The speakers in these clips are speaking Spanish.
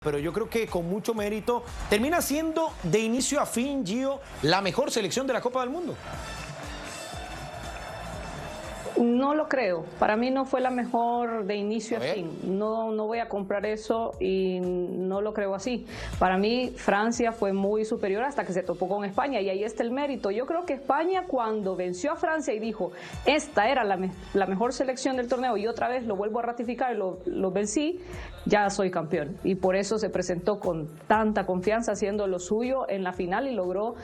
Pero yo creo que con mucho mérito termina siendo de inicio a fin, Gio, la mejor selección de la Copa del Mundo. No lo creo. Para mí no fue la mejor de inicio a fin. No voy a comprar eso y no lo creo así. Para mí Francia fue muy superior hasta que se topó con España y ahí está el mérito. Yo creo que España, cuando venció a Francia y dijo esta era la mejor selección del torneo y otra vez lo vuelvo a ratificar y lo vencí, ya soy campeón. Y por eso se presentó con tanta confianza haciendo lo suyo en la final y logró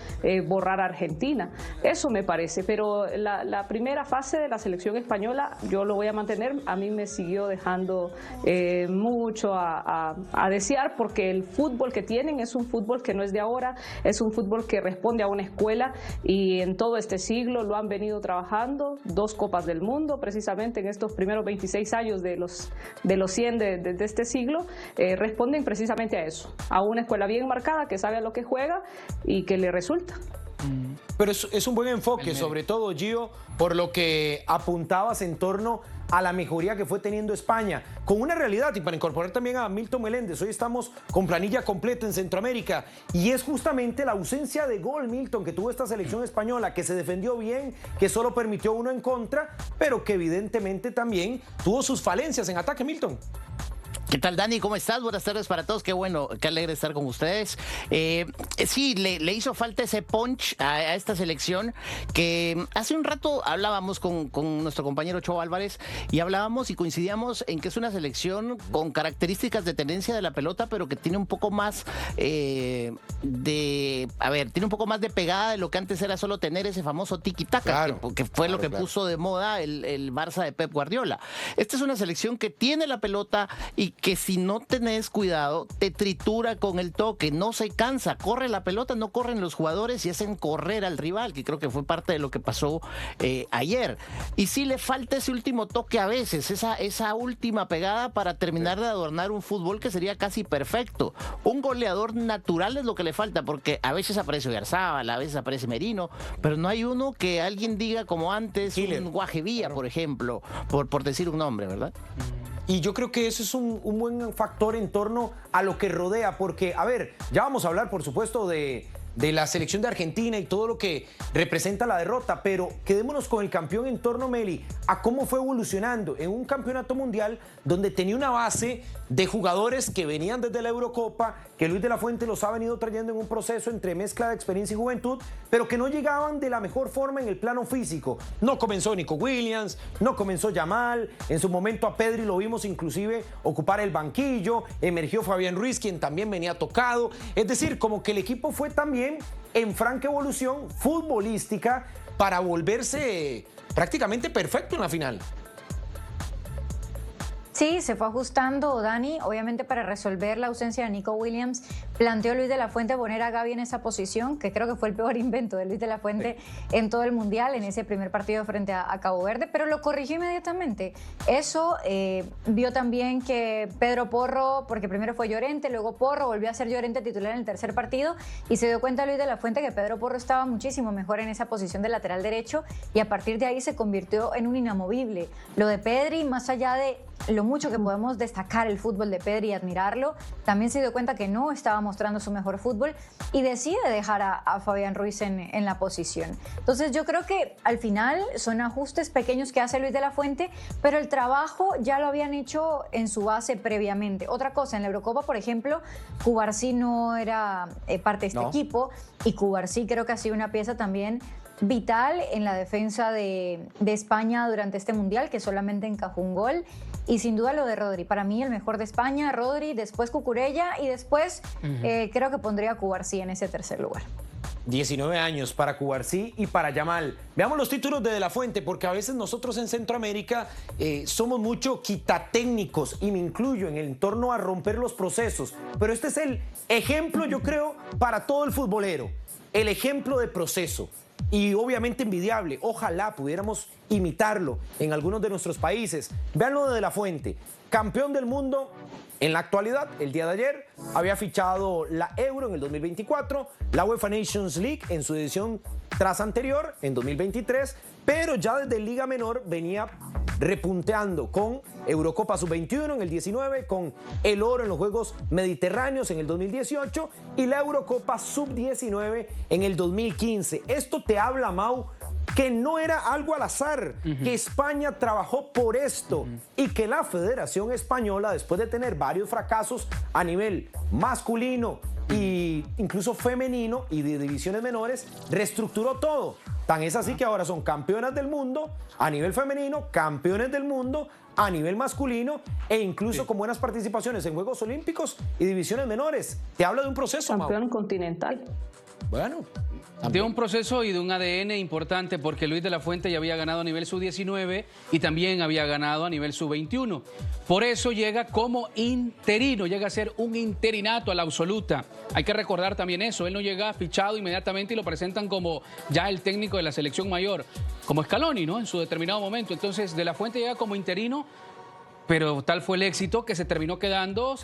borrar a Argentina. Eso me parece. Pero la primera fase de la selección española yo lo voy a mantener. A mí me siguió dejando mucho a desear, porque el fútbol que tienen es un fútbol que no es de ahora, es un fútbol que responde a una escuela y en todo este siglo lo han venido trabajando. 2 Copas del Mundo precisamente en estos primeros 26 años de los 100 de este siglo, responden precisamente a eso, a una escuela bien marcada que sabe a lo que juega y que le resulta. Pero es un buen enfoque, sobre todo, Gio, por lo que apuntabas en torno a la mejoría que fue teniendo España, con una realidad, y para incorporar también a Milton Meléndez, hoy estamos con planilla completa en Centroamérica, y es justamente la ausencia de gol, Milton, que tuvo esta selección española, que se defendió bien, que solo permitió 1 en contra, pero que evidentemente también tuvo sus falencias en ataque, Milton. ¿Qué tal, Dani? ¿Cómo estás? Buenas tardes para todos. Qué bueno, qué alegre estar con ustedes. Sí, le hizo falta ese punch a esta selección, que hace un rato hablábamos con nuestro compañero Cho Álvarez y hablábamos y coincidíamos en que es una selección con características de tenencia de la pelota, pero que tiene un poco más tiene un poco más de pegada de lo que antes era solo tener ese famoso tiki-taka, claro, que fue lo que puso de moda el Barça de Pep Guardiola. Esta es una selección que tiene la pelota y que si no tenés cuidado te tritura con el toque, no se cansa, corre la pelota, no corren los jugadores y hacen correr al rival, que creo que fue parte de lo que pasó ayer. Y sí le falta ese último toque a veces, esa última pegada para terminar de adornar un fútbol que sería casi perfecto. Un goleador natural es lo que le falta, porque a veces aparece Oyarzabal, a veces aparece Merino, pero no hay uno que alguien diga como antes, un Guaje Villa, por ejemplo, por decir un nombre, ¿verdad? Y yo creo que eso es un buen factor en torno a lo que rodea, porque, a ver, ya vamos a hablar, por supuesto, de la selección de Argentina y todo lo que representa la derrota, pero quedémonos con el campeón en torno, Meli, a cómo fue evolucionando en un campeonato mundial donde tenía una base de jugadores que venían desde la Eurocopa, que Luis de la Fuente los ha venido trayendo en un proceso entre mezcla de experiencia y juventud, pero que no llegaban de la mejor forma en el plano físico. No comenzó Nico Williams, no comenzó Yamal, en su momento a Pedri lo vimos inclusive ocupar el banquillo, emergió Fabián Ruiz, quien también venía tocado, es decir, como que el equipo fue también en franca evolución futbolística para volverse prácticamente perfecto en la final. Sí, se fue ajustando, Dani, obviamente para resolver la ausencia de Nico Williams, planteó Luis de la Fuente poner a Gavi en esa posición, que creo que fue el peor invento de Luis de la Fuente en todo el Mundial, en ese primer partido frente a Cabo Verde, pero lo corrigió inmediatamente. Eso vio también que Pedro Porro, porque primero fue Llorente, luego Porro, volvió a ser Llorente titular en el tercer partido, y se dio cuenta Luis de la Fuente que Pedro Porro estaba muchísimo mejor en esa posición de lateral derecho, y a partir de ahí se convirtió en un inamovible. Lo de Pedri, más allá de lo mucho que podemos destacar el fútbol de Pedri y admirarlo, también se dio cuenta que no estaba mostrando su mejor fútbol y decide dejar a Fabián Ruiz en la posición. Entonces yo creo que al final son ajustes pequeños que hace Luis de la Fuente, pero el trabajo ya lo habían hecho en su base previamente. Otra cosa, en la Eurocopa, por ejemplo, Cubarsí no era parte de este equipo, y Cubarsí creo que ha sido una pieza también vital en la defensa de España durante este Mundial, que solamente encajó un gol. Y sin duda lo de Rodri, para mí el mejor de España, Rodri, después Cucurella y después creo que pondría a Cubarsí en ese tercer lugar. 19 años para Cubarsí y para Yamal. Veamos los títulos de la Fuente, porque a veces nosotros en Centroamérica somos mucho quitatécnicos, y me incluyo en el torno a romper los procesos. Pero este es el ejemplo, yo creo, para todo el futbolero. El ejemplo de proceso. Y obviamente envidiable. Ojalá pudiéramos imitarlo en algunos de nuestros países. Vean lo de la Fuente. Campeón del mundo en la actualidad, el día de ayer, había fichado la Euro en el 2024, la UEFA Nations League en su edición tras anterior, en 2023, pero ya desde Liga Menor venía repunteando con Eurocopa Sub-21 en el 19, con el oro en los Juegos Mediterráneos en el 2018 y la Eurocopa Sub-19 en el 2015. Esto te habla, Mau, que no era algo al azar, que España trabajó por esto y que la Federación Española, después de tener varios fracasos a nivel masculino e incluso femenino y de divisiones menores, reestructuró todo. Tan es así que ahora son campeonas del mundo a nivel femenino, campeones del mundo a nivel masculino e incluso con buenas participaciones en Juegos Olímpicos y divisiones menores. Te habla de un proceso, Campeón Mau. continental. Bueno. De un proceso y de un ADN importante, porque Luis de la Fuente ya había ganado a nivel sub-19 y también había ganado a nivel sub-21. Por eso llega como interino, llega a ser un interinato a la absoluta. Hay que recordar también eso, él no llega fichado inmediatamente y lo presentan como ya el técnico de la selección mayor, como Scaloni, ¿no? En su determinado momento. Entonces, de la Fuente llega como interino, pero tal fue el éxito que se terminó quedando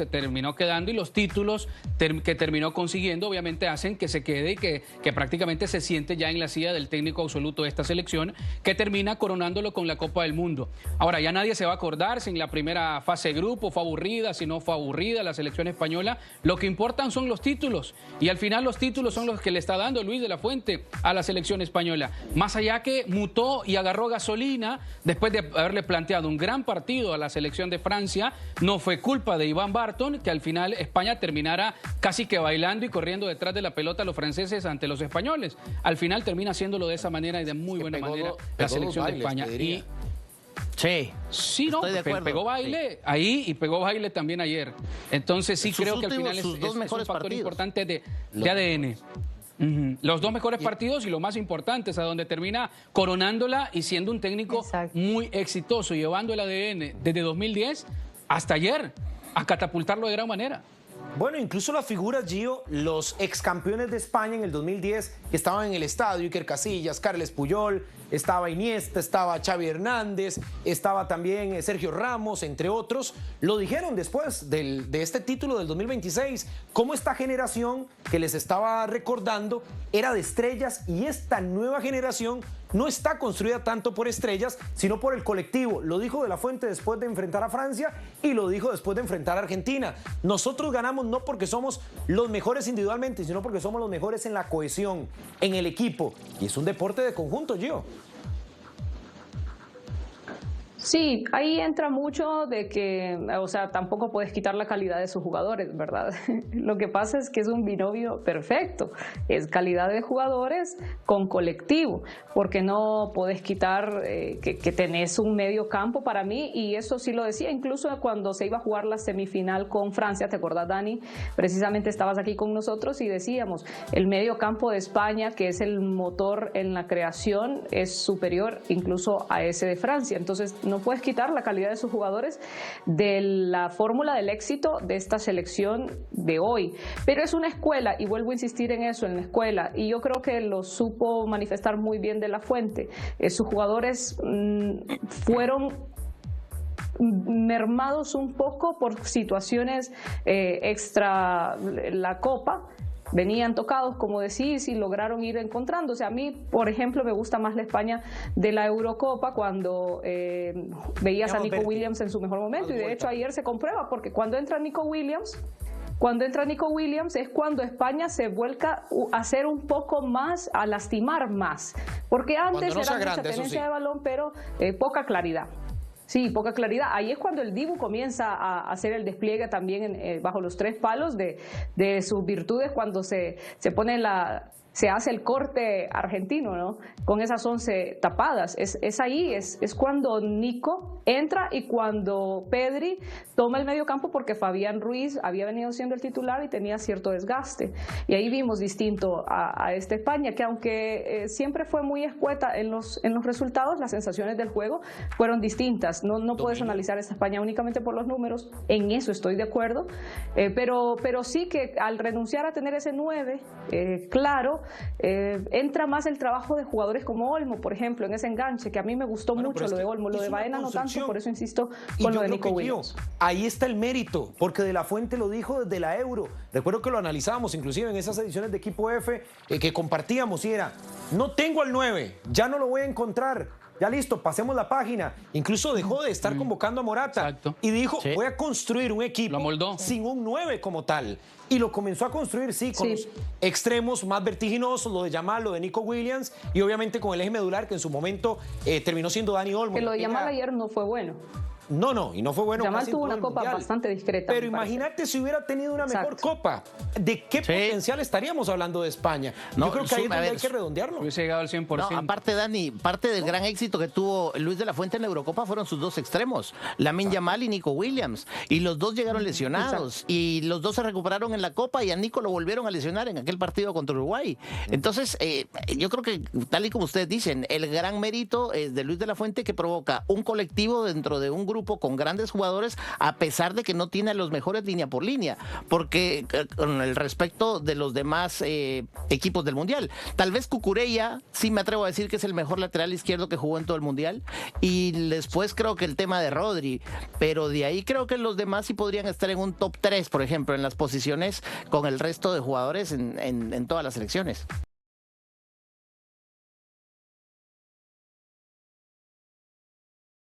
y los títulos que terminó consiguiendo obviamente hacen que se quede y que prácticamente se siente ya en la silla del técnico absoluto de esta selección, que termina coronándolo con la Copa del Mundo. Ahora, ya nadie se va a acordar si en la primera fase de grupo fue aburrida, si no fue aburrida la selección española. Lo que importan son los títulos y al final los títulos son los que le está dando Luis de la Fuente a la selección española. Más allá que mutó y agarró gasolina después de haberle planteado un gran partido a la selección de Francia, no fue culpa de Iván Barton que al final España terminara casi que bailando y corriendo detrás de la pelota los franceses ante los españoles. Al final termina haciéndolo de esa manera y de muy buena manera la selección de España. Y sí, no, pegó baile ahí y pegó baile también ayer. Entonces sí creo que al final es un factor importante de ADN. Los dos mejores partidos y lo más importante es a donde termina coronándola y siendo un técnico muy exitoso, llevando el ADN desde 2010 hasta ayer a catapultarlo de gran manera. Bueno, incluso las figuras, Gio, los ex campeones de España en el 2010 que estaban en el estadio, Iker Casillas, Carles Puyol, estaba Iniesta, estaba Xavi Hernández, estaba también Sergio Ramos, entre otros, lo dijeron después de este título del 2026, cómo esta generación que les estaba recordando era de estrellas y esta nueva generación no está construida tanto por estrellas, sino por el colectivo. Lo dijo de la Fuente después de enfrentar a Francia y lo dijo después de enfrentar a Argentina. Nosotros ganamos no porque somos los mejores individualmente, sino porque somos los mejores en la cohesión, en el equipo. Y es un deporte de conjunto, Gio. Sí, ahí entra mucho de que, o sea, tampoco puedes quitar la calidad de sus jugadores, ¿verdad? Lo que pasa es que es un binomio perfecto, es calidad de jugadores con colectivo, porque no puedes quitar que tenés un medio campo para mí, y eso sí lo decía, incluso cuando se iba a jugar la semifinal con Francia, ¿te acordás, Dani? Precisamente estabas aquí con nosotros y decíamos, el medio campo de España, que es el motor en la creación, es superior incluso a ese de Francia, entonces no puedes quitar la calidad de sus jugadores de la fórmula del éxito de esta selección de hoy. Pero es una escuela, y vuelvo a insistir en eso, en la escuela, y yo creo que lo supo manifestar muy bien de la Fuente. Sus jugadores fueron mermados un poco por situaciones extra la Copa. Venían tocados, como decís, y lograron ir encontrándose. A mí, por ejemplo, me gusta más la España de la Eurocopa cuando veías a Nico Williams en su mejor momento. Y de hecho ayer se comprueba, porque cuando entra Nico Williams es cuando España se vuelca a hacer un poco más, a lastimar más. Porque antes era mucha tenencia de balón, pero poca claridad. Sí, poca claridad. Ahí es cuando el Dibu comienza a hacer el despliegue también bajo los tres palos de sus virtudes, cuando se pone se hace el corte argentino, ¿no? Con esas 11 tapadas. Es ahí, es cuando Nico entra y cuando Pedri toma el medio campo, porque Fabián Ruiz había venido siendo el titular y tenía cierto desgaste. Y ahí vimos distinto a esta España, que aunque siempre fue muy escueta en los resultados, las sensaciones del juego fueron distintas. No puedes analizar esta España únicamente por los números, en eso estoy de acuerdo, pero sí que al renunciar a tener ese 9, claro, entra más el trabajo de jugadores como Olmo, por ejemplo, en ese enganche, que a mí me gustó mucho lo de Olmo, lo de Baena no tanto, por eso insisto con lo de Nico Williams. Ahí está el mérito, porque De La Fuente lo dijo desde la Euro. Recuerdo que lo analizábamos inclusive en esas ediciones de Equipo F que compartíamos y era, no tengo al 9, ya no lo voy a encontrar. Ya listo, pasemos la página. Incluso dejó de estar convocando a Morata. Exacto. Y dijo, voy a construir un equipo sin un 9 como tal. Y lo comenzó a construir, con los extremos más vertiginosos, lo de Yamal, lo de Nico Williams, y obviamente con el eje medular, que en su momento terminó siendo Dani Olmo. Que lo de Yamal ayer no fue bueno. No, y no fue bueno. Yamal tuvo una copa bastante discreta. Pero imagínate si hubiera tenido una mejor copa. ¿De qué potencial estaríamos hablando de España? Yo creo que ahí es donde hay que redondearlo. Hubiese llegado al 100%. No, aparte, Dani, parte del gran éxito que tuvo Luis de la Fuente en la Eurocopa fueron sus dos extremos, Lamine Yamal y Nico Williams. Y los dos llegaron lesionados. Y los dos se recuperaron en la Copa y a Nico lo volvieron a lesionar en aquel partido contra Uruguay. Entonces, yo creo que, tal y como ustedes dicen, el gran mérito es de Luis de la Fuente, que provoca un colectivo dentro de un grupo con grandes jugadores, a pesar de que no tiene a los mejores línea por línea, porque con el respecto de los demás equipos del Mundial, tal vez Cucurella, sí me atrevo a decir que es el mejor lateral izquierdo que jugó en todo el Mundial, y después creo que el tema de Rodri, pero de ahí creo que los demás sí podrían estar en un top 3, por ejemplo, en las posiciones con el resto de jugadores en todas las selecciones.